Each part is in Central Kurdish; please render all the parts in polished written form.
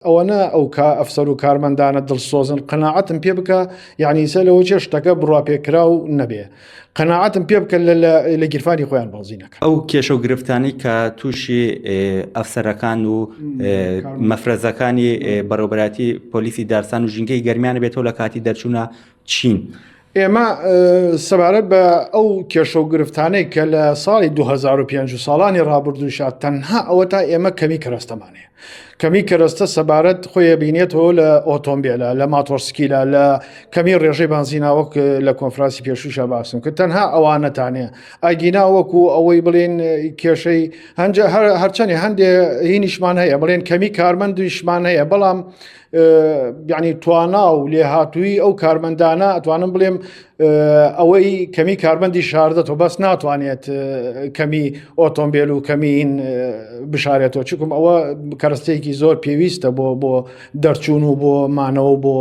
ئەوەنە ئەو ئەفسەر و کارمەندانە دڵسۆزن قەناعەتم پێ بکە یعنی سەلەوە چێ شتەکە بڕوا پێکرا و نەبێ قەناعەتم پێ بکە لە گیرفانی خۆیان بەڵزینەکە ئەو کێشە و گرفتانی کە تووشی ئەفسەرەکان و مەفرەزەکانی بەڕێوەبەرایەتی پۆلیسی دارستان و ژینگەی گەرمیانە بێتەوە لە کاتی دەرچوونە چین. ئێمە سەبارەت بە ئەو کێشە و گرفتانەی کە لە ساڵی 2005 ساڵانی ڕابردووشە تەنها ئەوە تا ئێمە کەمی کەرەستەمانەیە کەمی کەرەستە سەبارەت خۆی بینێتەوە لە ئۆتۆمبیلە لە ماتۆرسکیلە لە کەمی ڕێژەی بانزیناوەک لە کۆنفرانسی پێشووشە باسم کە تەنها ئەوانەتانێ ئاگینا وەکو ئەوەی بڵێن کێشەی هەرچەنێ هەندێ هینیشمان هەیە بڵێن کەمی کارمەندیشمان هەیە بەڵام یعنی توانا و لێهاتووی ئەو کارمەندانە ئەتوانم بڵێم ئەوەی کەمی کارمەندی شاردەتەوە بەس ناتوانێت کەمی ئۆتۆمبیل و کەمین بشارێتەوە چکم ئەوە کەرەستەیەکی زۆر پێویستە بۆ دەرچوون و بۆ مانەوە بۆ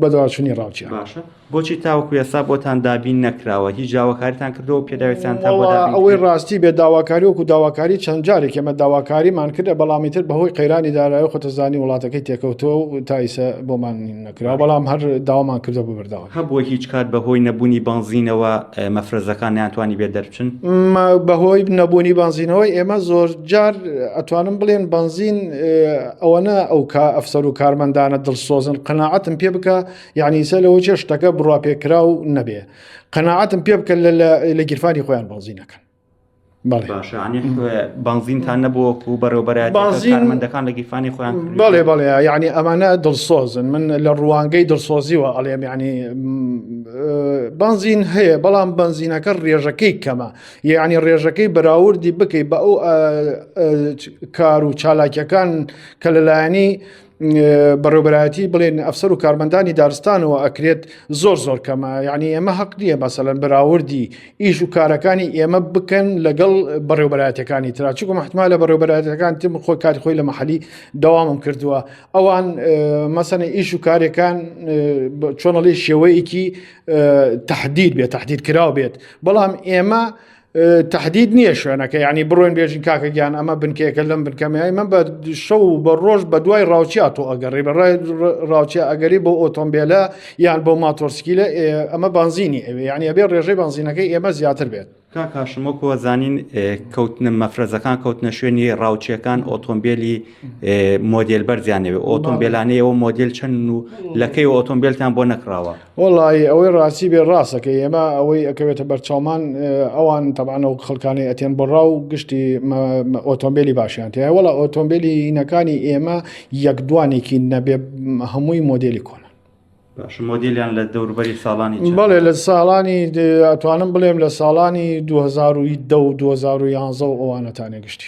بەدواچوونی ڕاوچیان. باشە بۆچی تاوەکو ئێستا بۆتان دابین نەکراوە هیچ جاواکاریتان کردەوە پێداویستان تا ئەوەی ڕاستی بێ داواکاری وەکو داواکاری چەند جارێک ئێمە داواکاریمان کردە بەڵامی تر بەهۆی قەیرانی دارایی خۆتەزانی وڵاتەکەی تێکەوتەوە و تایسە بۆمان نەکرا بەڵام هەر داوامان کردە بۆ بەرداوە هەبووە هیچ کات بەهۆی نەبوونی بانزینەوە مەفرەزەکان نەیانتوانی بێ دەربچن بەهۆی نەبوونی بانزینەوەی ئێمە زۆر جار ئەتوانم بڵێن بانزین ئەوەنە ئەو ئەفسەر و کارمەندانە دڵسۆزن قەناعەتم پێ بکە یعنی سەلەوە چێ شتەکە بڕوا پێکرا و نەبێ قەناعەتم پێ بکە لە گیرفانی خۆیان بانزینەکەن. باشە بانزینتان نەبووە و بەڕێوەبەرایەتی کارمەندەکان لە گیرفانی خۆیان بەڵێ یعنی ئەمانە دڵسۆزن من لە ڕوانگەی دڵسۆزیوە ئەڵێم یعنی بانزین هەیە بەڵام بنزینەکە ڕێژەکەی کەمە یعنی ڕێژەکەی بەراوردی بکەی بە ئەو کار و چالاکیەکان کە لەلایەنی بەڕێوەبەرایەتی بڵێن ئەفسەر و کارمەندانی دارستانەوە ئەکرێت زۆر کەمە یعنی ئێمە حەق نییە مەسەلەن بەراوردی ئیش و کارەکانی ئێمە بکەن لەگەڵ بەڕێوەبەرایەتەکانی ترا چونکە محتمال لە بەڕێوەبەرایەتەکان تم خۆی کاری خۆی لە مەحەلی دەوامم کردووە ئەوان مەسەلەن ئیش و کارەکان چۆنەڵی شێوەیەکی تەحدید بێت تەحدید کراو بێت بەڵام ئێمە تحدید نییە شوێنەکە ینی بڕۆین بێژین کاکە گیان ئەمە بنکەیەکە لەم بنکەمایی من بە شەو بە ڕۆژ بە دوای ڕاوچات و ئەگەڕی بەڕای ڕاوچە ئەگەری بۆ ئۆتۆمبیلە یان بۆ ماتۆرسکیلە ئەمە بانزینی ئەوێ یعنی ئەبێ ڕێژەی بانزینەکەی ئێمە زیاتر بێت. کاکاشمەکەوە زانین کەوتنە مەفرەزەکان کەوتنە شوێنی ڕاوچیەکان ئۆتۆمبیلی مۆدیل بەرزیانەوێ ئۆتۆمبیلانەیەوە مۆدیل چەند و لەکەی ئۆتۆمبیلتان بۆ نەکراوە وڵی ئەوەی ڕاستی بێ ڕاستەکە ئێمە ئەوەی ئەکەوێتە بەرچاومان ئەوان تەبانە و خەڵکانی ئەتێن بڕا و گشتی ئۆتۆمبیلی باشیان تێ وڵا ئۆتۆمبیلی هینەکانی ئێمە یەکدوانێکی نەبێ هەمووی مۆدیلی کۆن باش مۆدیلیان لە دەوروبەری ساڵانی بەڵێ لە ساڵانی ئەتوانم بڵێم لە ساڵانی 2010 و 2011 ئەوانەتانێ گشتی